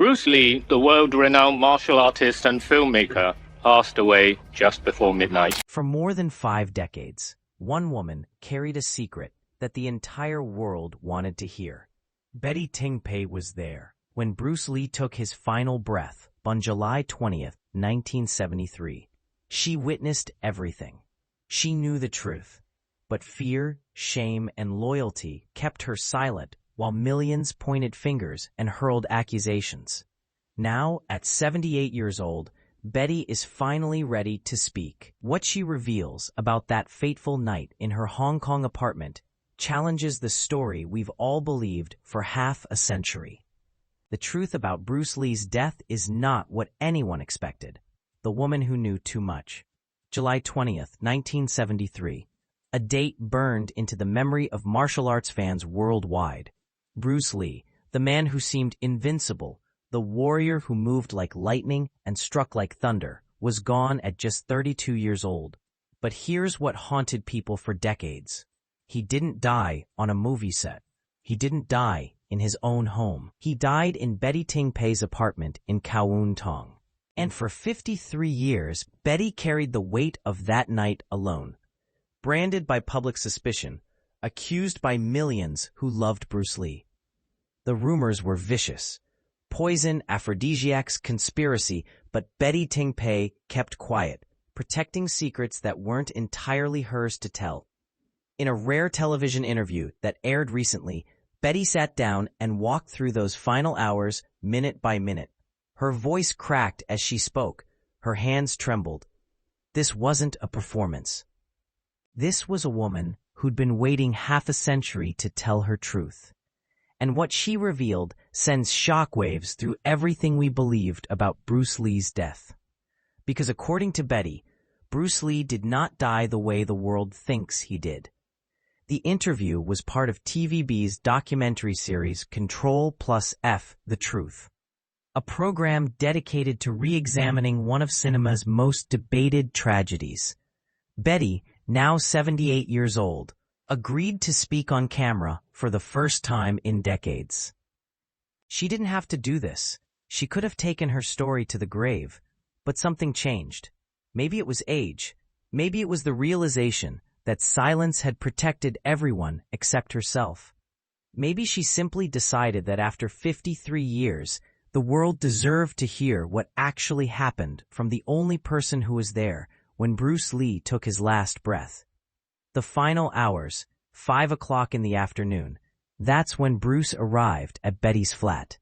Bruce Lee, the world-renowned martial artist and filmmaker, passed away just before midnight. For more than 5 decades, one woman carried a secret that the entire world wanted to hear. Betty Ting Pei was there when Bruce Lee took his final breath on July 20th, 1973. She witnessed everything. She knew the truth. But fear, shame, and loyalty kept her silent while millions pointed fingers and hurled accusations. Now, at 78 years old, Betty is finally ready to speak. What she reveals about that fateful night in her Hong Kong apartment challenges the story we've all believed for half a century. The truth about Bruce Lee's death is not what anyone expected. The woman who knew too much. July 20th, 1973. A date burned into the memory of martial arts fans worldwide. Bruce Lee, the man who seemed invincible, the warrior who moved like lightning and struck like thunder, was gone at just 32 years old. But here's what haunted people for decades. He didn't die on a movie set. He didn't die in his own home. He died in Betty Ting Pei's apartment in Kowloon Tong. And for 53 years, Betty carried the weight of that night alone. Branded by public suspicion, accused by millions who loved Bruce Lee. The rumors were vicious. Poison, aphrodisiacs, conspiracy, but Betty Ting Pei kept quiet, protecting secrets that weren't entirely hers to tell. In a rare television interview that aired recently, Betty sat down and walked through those final hours, minute by minute. Her voice cracked as she spoke. Her hands trembled. This wasn't a performance. This was a woman who'd been waiting half a century to tell her truth. And what she revealed sends shockwaves through everything we believed about Bruce Lee's death. Because according to Betty, Bruce Lee did not die the way the world thinks he did. The interview was part of TVB's documentary series Control+F: The Truth, a program dedicated to re-examining one of cinema's most debated tragedies. Betty, now 78 years old, agreed to speak on camera for the first time in decades. She didn't have to do this. She could have taken her story to the grave, but something changed. Maybe it was age. Maybe it was the realization that silence had protected everyone except herself. Maybe she simply decided that after 53 years, the world deserved to hear what actually happened from the only person who was there when Bruce Lee took his last breath. The final hours, 5 o'clock in the afternoon, that's when Bruce arrived at Betty's flat.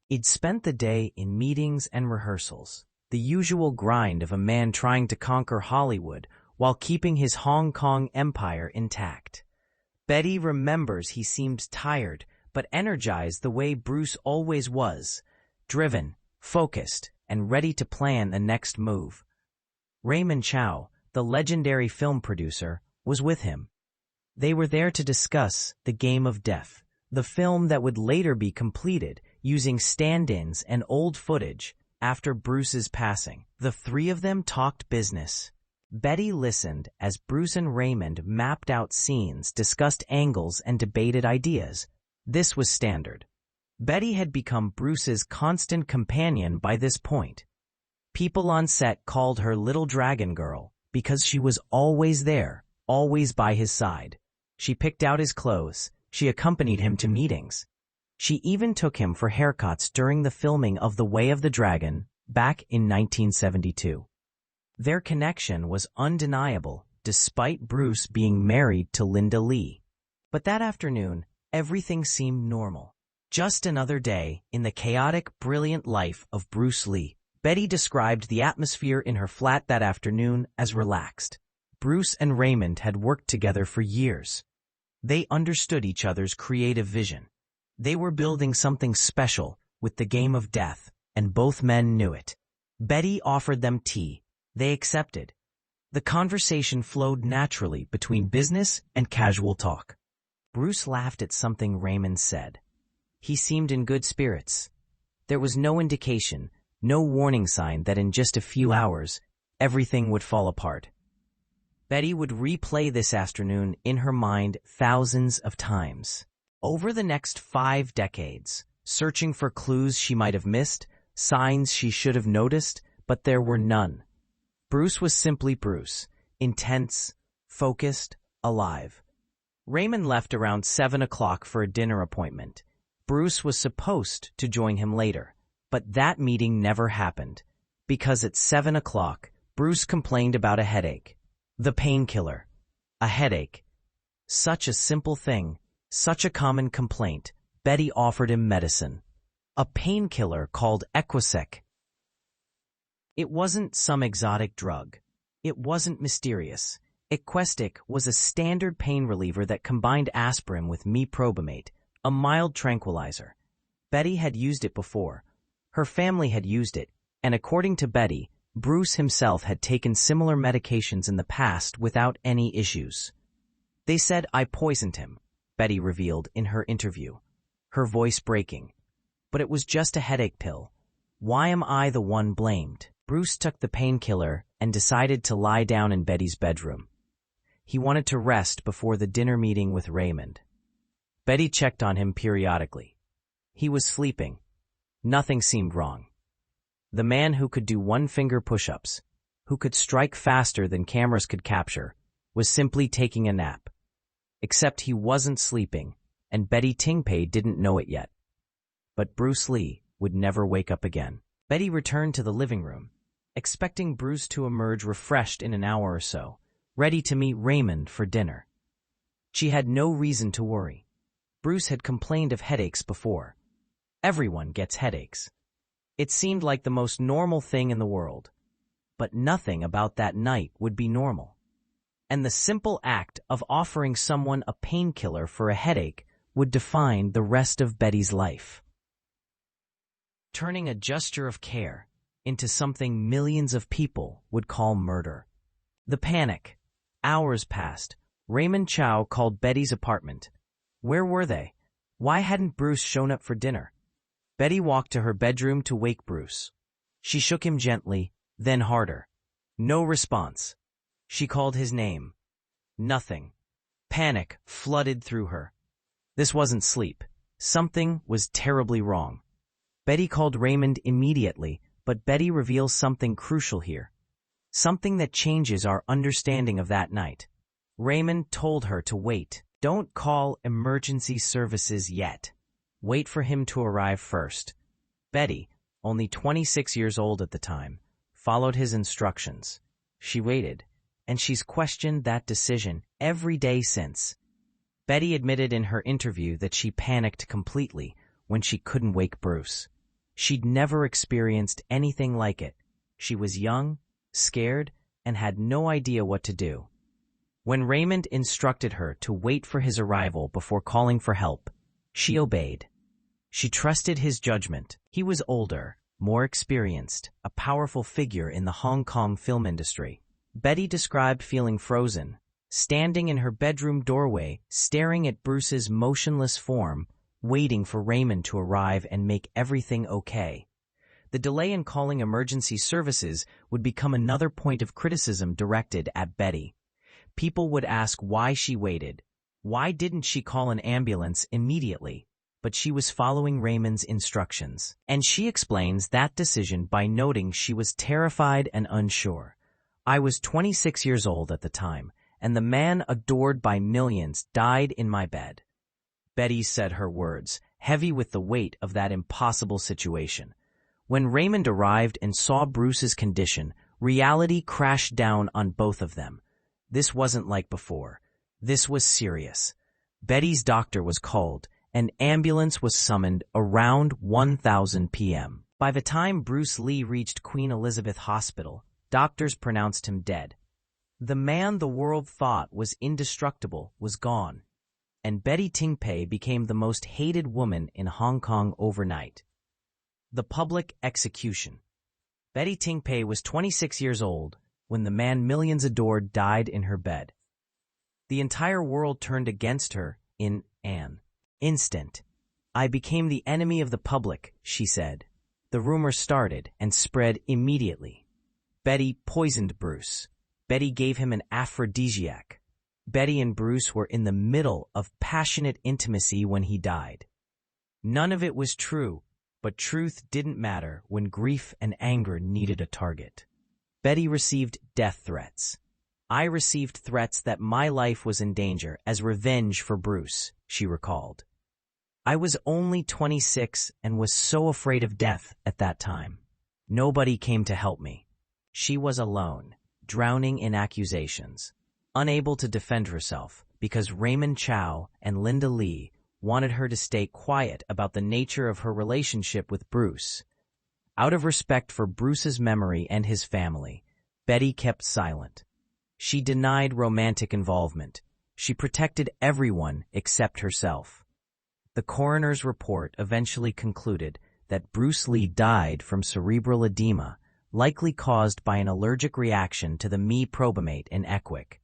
He'd spent the day in meetings and rehearsals, the usual grind of a man trying to conquer Hollywood while keeping his Hong Kong empire intact. Betty remembers he seemed tired but energized the way Bruce always was, driven, focused, and ready to plan the next move. Raymond Chow, the legendary film producer, was with him. They were there to discuss The Game of Death, the film that would later be completed using stand-ins and old footage after Bruce's passing. The three of them talked business. Betty listened as Bruce and Raymond mapped out scenes, discussed angles, and debated ideas. This was standard. Betty had become Bruce's constant companion by this point. People on set called her Little Dragon Girl because she was always there, always by his side. She picked out his clothes. She accompanied him to meetings. She even took him for haircuts during the filming of The Way of the Dragon back in 1972. Their connection was undeniable, despite Bruce being married to Linda Lee. But that afternoon, everything seemed normal. Just another day in the chaotic, brilliant life of Bruce Lee. Betty described the atmosphere in her flat that afternoon as relaxed. Bruce and Raymond had worked together for years. They understood each other's creative vision. They were building something special with The Game of Death, and both men knew it. Betty offered them tea. They accepted. The conversation flowed naturally between business and casual talk. Bruce laughed at something Raymond said. He seemed in good spirits. There was no indication, no warning sign that in just a few hours, everything would fall apart. Betty would replay this afternoon in her mind thousands of times. Over the next 5 decades, searching for clues she might have missed, signs she should have noticed, but there were none. Bruce was simply Bruce, intense, focused, alive. Raymond left around 7 o'clock for a dinner appointment. Bruce was supposed to join him later, but that meeting never happened, because at 7 o'clock, Bruce complained about a headache. The painkiller. A headache. Such a simple thing, such a common complaint. Betty offered him medicine. A painkiller called Accusations. It wasn't some exotic drug. It wasn't mysterious. Accusations was a standard pain reliever that combined aspirin with meprobamate, a mild tranquilizer. Betty had used it before. Her family had used it, and according to Betty, Bruce himself had taken similar medications in the past without any issues. They said I poisoned him, Betty revealed in her interview, her voice breaking. But it was just a headache pill. Why am I the one blamed? Bruce took the painkiller and decided to lie down in Betty's bedroom. He wanted to rest before the dinner meeting with Raymond. Betty checked on him periodically. He was sleeping. Nothing seemed wrong. The man who could do one-finger push-ups, who could strike faster than cameras could capture, was simply taking a nap. Except he wasn't sleeping, and Ting Pei didn't know it yet. But Bruce Lee would never wake up again. Betty returned to the living room, expecting Bruce to emerge refreshed in an hour or so, ready to meet Raymond for dinner. She had no reason to worry. Bruce had complained of headaches before. Everyone gets headaches. It seemed like the most normal thing in the world. But nothing about that night would be normal. And the simple act of offering someone a painkiller for a headache would define the rest of Betty's life. Turning a gesture of care into something millions of people would call murder. The panic. Hours passed. Raymond Chow called Betty's apartment. Where were they? Why hadn't Bruce shown up for dinner? Betty walked to her bedroom to wake Bruce. She shook him gently, then harder. No response. She called his name. Nothing. Panic flooded through her. This wasn't sleep. Something was terribly wrong. Betty called Raymond immediately, but Betty reveals something crucial here. Something that changes our understanding of that night. Raymond told her to wait. Don't call emergency services yet. Wait for him to arrive first. Betty, only 26 years old at the time, followed his instructions. She waited, and she's questioned that decision every day since. Betty admitted in her interview that she panicked completely when she couldn't wake Bruce. She'd never experienced anything like it. She was young, scared, and had no idea what to do. When Raymond instructed her to wait for his arrival before calling for help, she obeyed. She trusted his judgment. He was older, more experienced, a powerful figure in the Hong Kong film industry. Betty described feeling frozen, standing in her bedroom doorway, staring at Bruce's motionless form, waiting for Raymond to arrive and make everything okay. The delay in calling emergency services would become another point of criticism directed at Betty. People would ask why she waited. Why didn't she call an ambulance immediately? But she was following Raymond's instructions. And she explains that decision by noting she was terrified and unsure. I was 26 years old at the time, and the man adored by millions died in my bed. Betty said her words, heavy with the weight of that impossible situation. When Raymond arrived and saw Bruce's condition, reality crashed down on both of them. This wasn't like before. This was serious. Betty's doctor was called. An ambulance was summoned around 1,000 p.m. By the time Bruce Lee reached Queen Elizabeth Hospital, doctors pronounced him dead. The man the world thought was indestructible was gone, and Ting Pei became the most hated woman in Hong Kong overnight. The public execution. Ting Pei was 26 years old when the man millions adored died in her bed. The entire world turned against her in an instant. I became the enemy of the public, she said. The rumor started and spread immediately. Betty poisoned Bruce. Betty gave him an aphrodisiac. Betty and Bruce were in the middle of passionate intimacy when he died. None of it was true, but truth didn't matter when grief and anger needed a target. Betty received death threats. I received threats that my life was in danger as revenge for Bruce, she recalled. I was only 26 and was so afraid of death at that time. Nobody came to help me. She was alone, drowning in accusations, unable to defend herself because Raymond Chow and Linda Lee wanted her to stay quiet about the nature of her relationship with Bruce. Out of respect for Bruce's memory and his family, Betty kept silent. She denied romantic involvement. She protected everyone except herself. The coroner's report eventually concluded that Bruce Lee died from cerebral edema, likely caused by an allergic reaction to the meprobamate in Equic.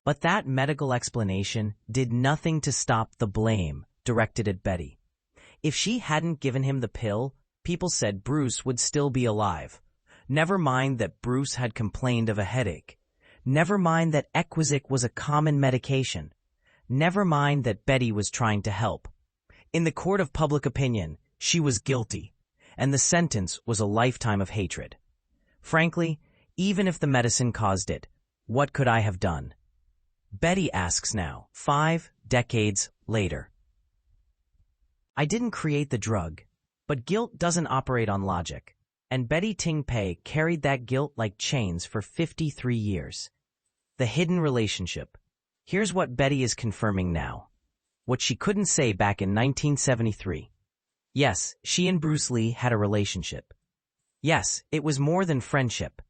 But that medical explanation did nothing to stop the blame directed at Betty. If she hadn't given him the pill, people said Bruce would still be alive. Never mind that Bruce had complained of a headache. Never mind that Equisic was a common medication. Never mind that Betty was trying to help. In the court of public opinion, she was guilty, and the sentence was a lifetime of hatred. Frankly, even if the medicine caused it, what could I have done? Betty asks now, 5 decades later. I didn't create the drug, but guilt doesn't operate on logic, and Betty Ting Pei carried that guilt like chains for 53 years. The hidden relationship. Here's what Betty is confirming now. What she couldn't say back in 1973. Yes, she and Bruce Lee had a relationship. Yes, it was more than friendship.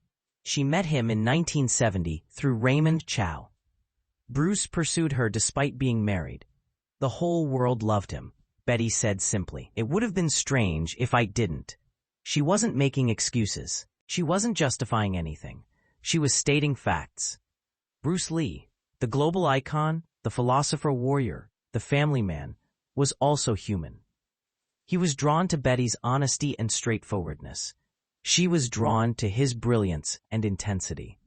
She met him in 1970 through Raymond Chow. Bruce pursued her despite being married. The whole world loved him, Betty said simply. It would have been strange if I didn't. She wasn't making excuses. She wasn't justifying anything. She was stating facts. Bruce Lee, the global icon, the philosopher warrior, the family man, was also human. He was drawn to Betty's honesty and straightforwardness. She was drawn to his brilliance and intensity.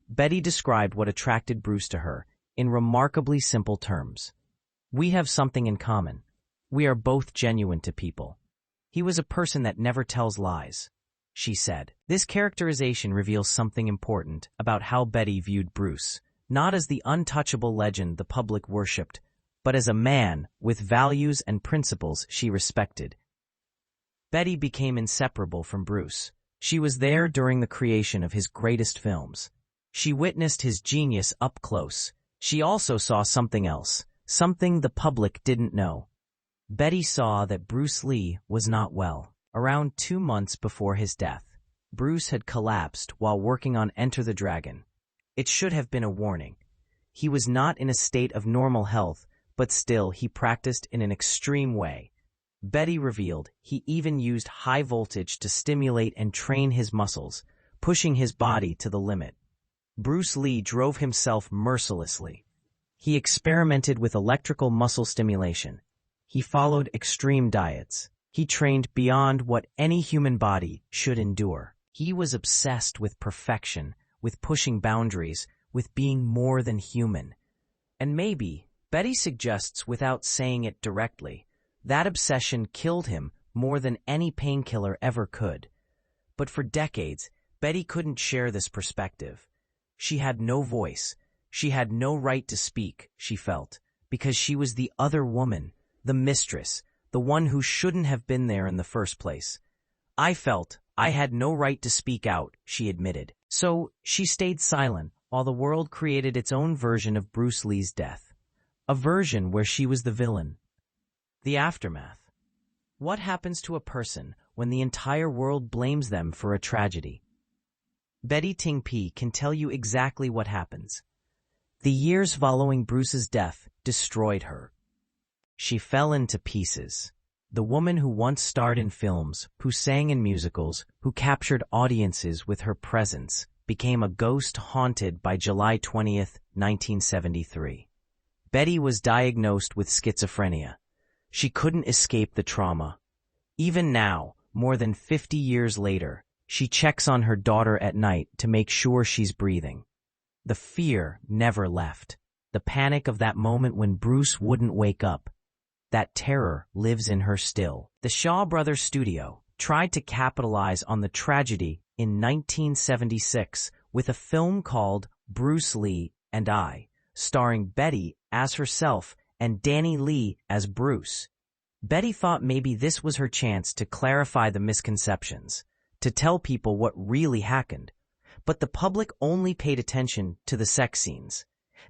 Betty described what attracted Bruce to her in remarkably simple terms. We have something in common. We are both genuine to people. He was a person that never tells lies, she said. This characterization reveals something important about how Betty viewed Bruce, not as the untouchable legend the public worshipped, but as a man with values and principles she respected. Betty became inseparable from Bruce. She was there during the creation of his greatest films. She witnessed his genius up close. She also saw something else, something the public didn't know. Betty saw that Bruce Lee was not well. Around 2 months before his death, Bruce had collapsed while working on Enter the Dragon. It should have been a warning. He was not in a state of normal health, but still he practiced in an extreme way. Betty revealed he even used high voltage to stimulate and train his muscles, pushing his body to the limit. Bruce Lee drove himself mercilessly. He experimented with electrical muscle stimulation. He followed extreme diets. He trained beyond what any human body should endure. He was obsessed with perfection, with pushing boundaries, with being more than human. And maybe, Betty suggests without saying it directly, that obsession killed him more than any painkiller ever could. But for decades, Betty couldn't share this perspective. She had no voice. She had no right to speak, she felt, because she was the other woman, the mistress, the one who shouldn't have been there in the first place. I felt I had no right to speak out, she admitted. So she stayed silent while the world created its own version of Bruce Lee's death. A version where she was the villain. The aftermath. What happens to a person when the entire world blames them for a tragedy? Betty Ting Pei can tell you exactly what happens. The years following Bruce's death destroyed her. She fell into pieces. The woman who once starred in films, who sang in musicals, who captured audiences with her presence, became a ghost haunted by July 20th, 1973. Betty was diagnosed with schizophrenia. She couldn't escape the trauma. Even now, more than 50 years later, she checks on her daughter at night to make sure she's breathing. The fear never left. The panic of that moment when Bruce wouldn't wake up. That terror lives in her still. The Shaw Brothers studio tried to capitalize on the tragedy in 1976 with a film called Bruce Lee and I, starring Betty as herself and Danny Lee as Bruce. Betty thought maybe this was her chance to clarify the misconceptions, to tell people what really happened. But the public only paid attention to the sex scenes.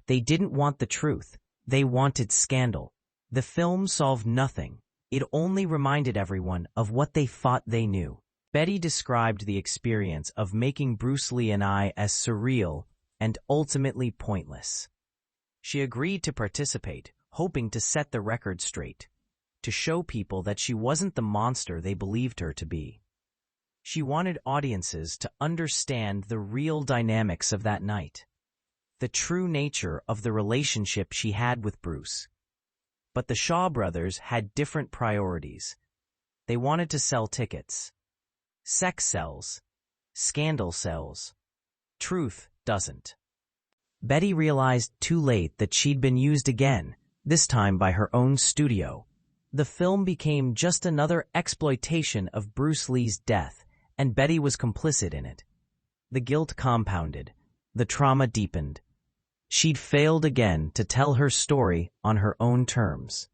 They didn't want the truth. They wanted scandal. The film solved nothing. It only reminded everyone of what they thought they knew. Betty described the experience of making Bruce Lee and I as surreal and ultimately pointless. She agreed to participate, hoping to set the record straight, to show people that she wasn't the monster they believed her to be. She wanted audiences to understand the real dynamics of that night, the true nature of the relationship she had with Bruce. But the Shaw Brothers had different priorities. They wanted to sell tickets. Sex sells. Scandal sells. Truth doesn't. Betty realized too late that she'd been used again, this time by her own studio. The film became just another exploitation of Bruce Lee's death, and Betty was complicit in it. The guilt compounded. The trauma deepened. She'd failed again to tell her story on her own terms.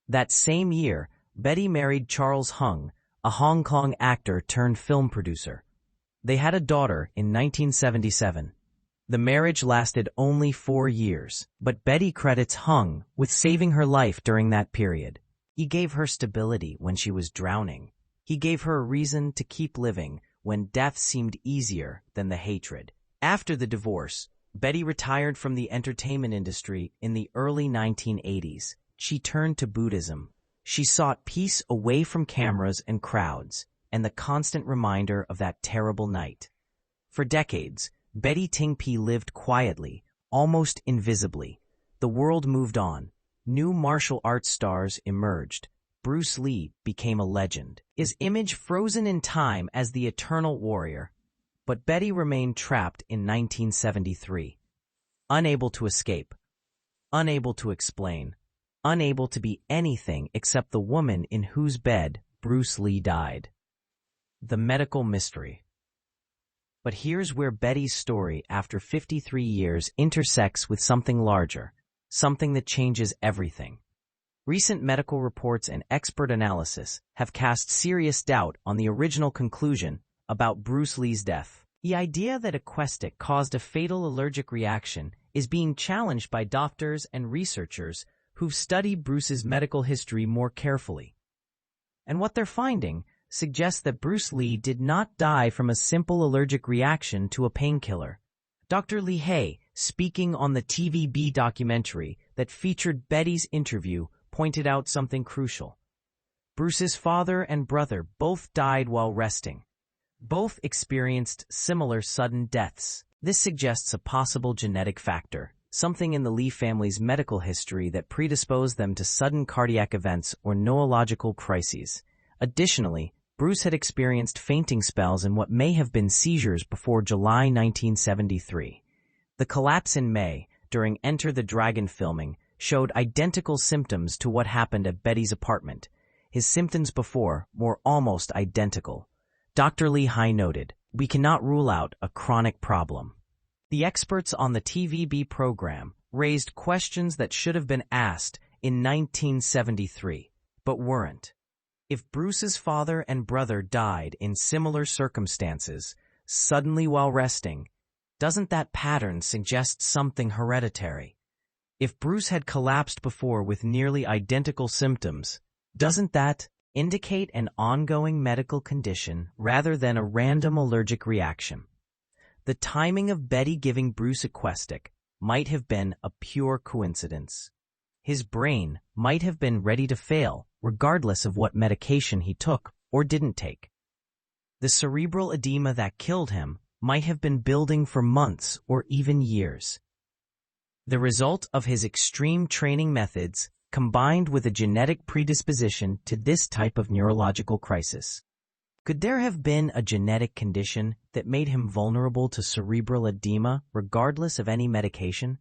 That same year, Betty married Charles Hung, a Hong Kong actor turned film producer. They had a daughter in 1977. The marriage lasted only 4 years, but Betty credits Hung with saving her life during that period. He gave her stability when she was drowning. He gave her a reason to keep living when death seemed easier than the hatred. After the divorce, Betty retired from the entertainment industry in the early 1980s. She turned to Buddhism. She sought peace away from cameras and crowds, and the constant reminder of that terrible night. For decades, Betty Ting Pei lived quietly, almost invisibly. The world moved on. New martial arts stars emerged. Bruce Lee became a legend, his image frozen in time as the eternal warrior. But Betty remained trapped in 1973, unable to escape, unable to explain, unable to be anything except the woman in whose bed Bruce Lee died. The medical mystery. But here's where Betty's story, after 53 years, intersects with something larger, something that changes everything. Recent medical reports and expert analysis have cast serious doubt on the original conclusion about Bruce Lee's death. The idea that Aquestic caused a fatal allergic reaction is being challenged by doctors and researchers who've studied Bruce's medical history more carefully. And what they're finding suggests that Bruce Lee did not die from a simple allergic reaction to a painkiller. Dr. Lee Hay, speaking on the TVB documentary that featured Betty's interview, pointed out something crucial. Bruce's father and brother both died while resting. Both experienced similar sudden deaths. This suggests a possible genetic factor, something in the Lee family's medical history that predisposed them to sudden cardiac events or neurological crises. Additionally, Bruce had experienced fainting spells and what may have been seizures before July 1973. The collapse in May, during Enter the Dragon filming, showed identical symptoms to what happened at Betty's apartment. His symptoms before were almost identical. Dr. Lee Hai noted, "We cannot rule out a chronic problem." The experts on the TVB program raised questions that should have been asked in 1973, but weren't. If Bruce's father and brother died in similar circumstances, suddenly while resting, doesn't that pattern suggest something hereditary? If Bruce had collapsed before with nearly identical symptoms, doesn't that indicate an ongoing medical condition rather than a random allergic reaction? The timing of Betty giving Bruce Aquestic might have been a pure coincidence. His brain might have been ready to fail, regardless of what medication he took or didn't take. The cerebral edema that killed him might have been building for months or even years. The result of his extreme training methods combined with a genetic predisposition to this type of neurological crisis. Could there have been a genetic condition that made him vulnerable to cerebral edema regardless of any medication?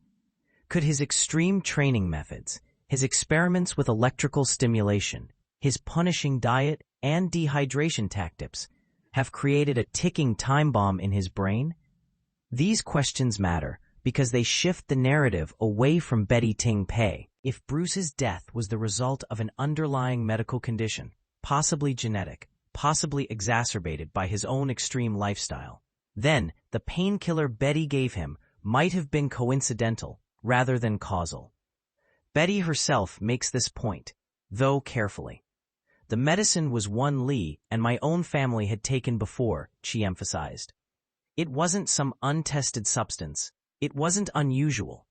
Could his extreme training methods, His experiments with electrical stimulation, his punishing diet, and dehydration tactics have created a ticking time bomb in his brain? These questions matter because they shift the narrative away from Betty Ting Pei. If Bruce's death was the result of an underlying medical condition, possibly genetic, possibly exacerbated by his own extreme lifestyle, then the painkiller Betty gave him might have been coincidental rather than causal. Betty herself makes this point, though carefully. The medicine was one Li and my own family had taken before, she emphasized. It wasn't some untested substance. It wasn't unusual.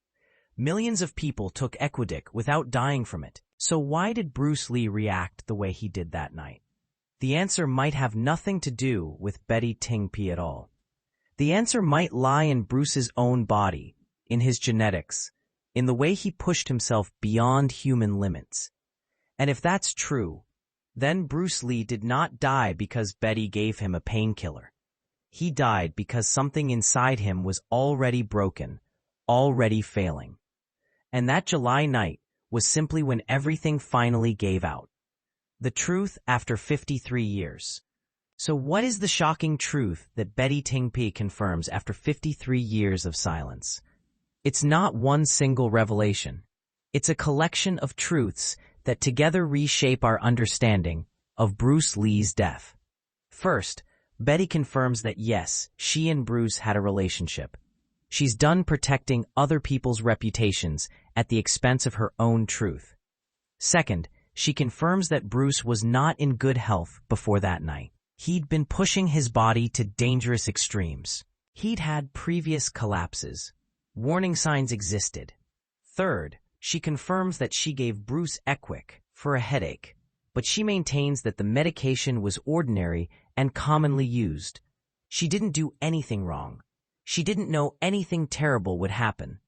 Millions of people took Equidic without dying from it. So why did Bruce Lee react the way he did that night? The answer might have nothing to do with Betty Ting Pei at all. The answer might lie in Bruce's own body, in his genetics, in the way he pushed himself beyond human limits. And if that's true, then Bruce Lee did not die because Betty gave him a painkiller. He died because something inside him was already broken, already failing. And that July night was simply when everything finally gave out. The truth after 53 years. So what is the shocking truth that Betty Ting Pei confirms after 53 years of silence? It's not one single revelation. It's a collection of truths that together reshape our understanding of Bruce Lee's death. First, Betty confirms that yes, she and Bruce had a relationship. She's done protecting other people's reputations at the expense of her own truth. Second, she confirms that Bruce was not in good health before that night. He'd been pushing his body to dangerous extremes. He'd had previous collapses. Warning signs existed. Third, she confirms that she gave Bruce Equic for a headache, but she maintains that the medication was ordinary and commonly used. She didn't do anything wrong. She didn't know anything terrible would happen.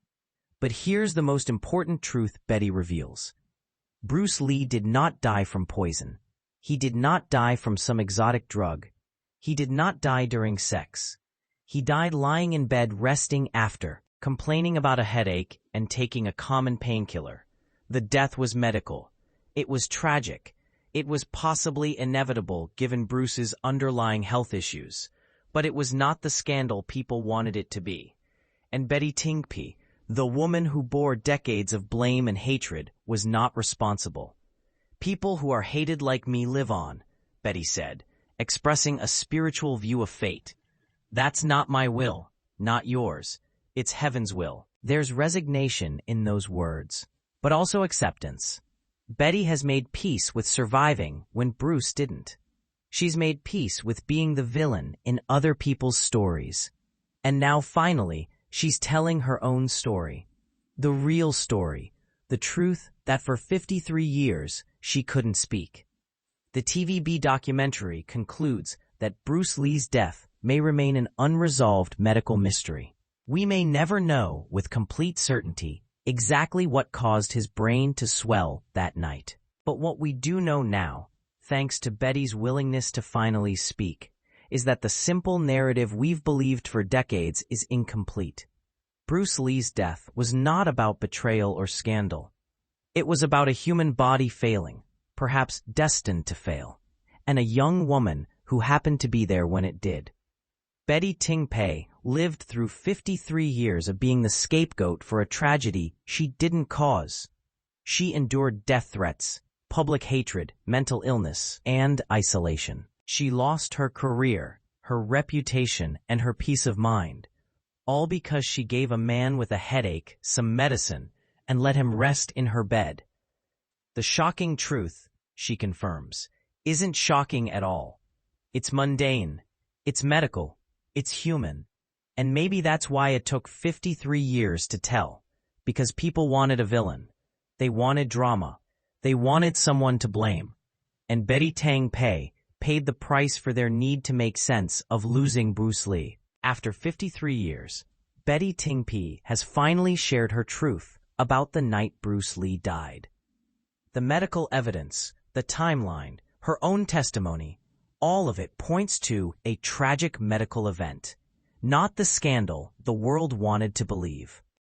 But here's the most important truth Betty reveals. Bruce Lee did not die from poison. He did not die from some exotic drug. He did not die during sex. He died lying in bed resting after, complaining about a headache and taking a common painkiller. The death was medical. It was tragic. It was possibly inevitable given Bruce's underlying health issues, but it was not the scandal people wanted it to be. And Betty Ting Pei, the woman who bore decades of blame and hatred, was not responsible. People who are hated like me live on, Betty said, expressing a spiritual view of fate. That's not my will, not yours. It's heaven's will. There's resignation in those words, but also acceptance. Betty has made peace with surviving when Bruce didn't. She's made peace with being the villain in other people's stories. And now finally, she's telling her own story. The real story. The truth that for 53 years she couldn't speak. The TVB documentary concludes that Bruce Lee's death may remain an unresolved medical mystery. We may never know with complete certainty exactly what caused his brain to swell that night. But what we do know now, thanks to Betty's willingness to finally speak, is that the simple narrative we've believed for decades is incomplete. Bruce Lee's death was not about betrayal or scandal. It was about a human body failing, perhaps destined to fail, and a young woman who happened to be there when it did. Betty Ting Pei lived through 53 years of being the scapegoat for a tragedy she didn't cause. She endured death threats, public hatred, mental illness, and isolation. She lost her career, her reputation, and her peace of mind, all because she gave a man with a headache some medicine and let him rest in her bed. The shocking truth, she confirms, isn't shocking at all. It's mundane, it's medical, it's human. And maybe that's why it took 53 years to tell, because people wanted a villain. They wanted drama. They wanted someone to blame. And Betty Ting Pei paid the price for their need to make sense of losing Bruce Lee. After 53 years, Betty Ting Pei has finally shared her truth about the night Bruce Lee died. The medical evidence, the timeline, her own testimony, all of it points to a tragic medical event, not the scandal the world wanted to believe.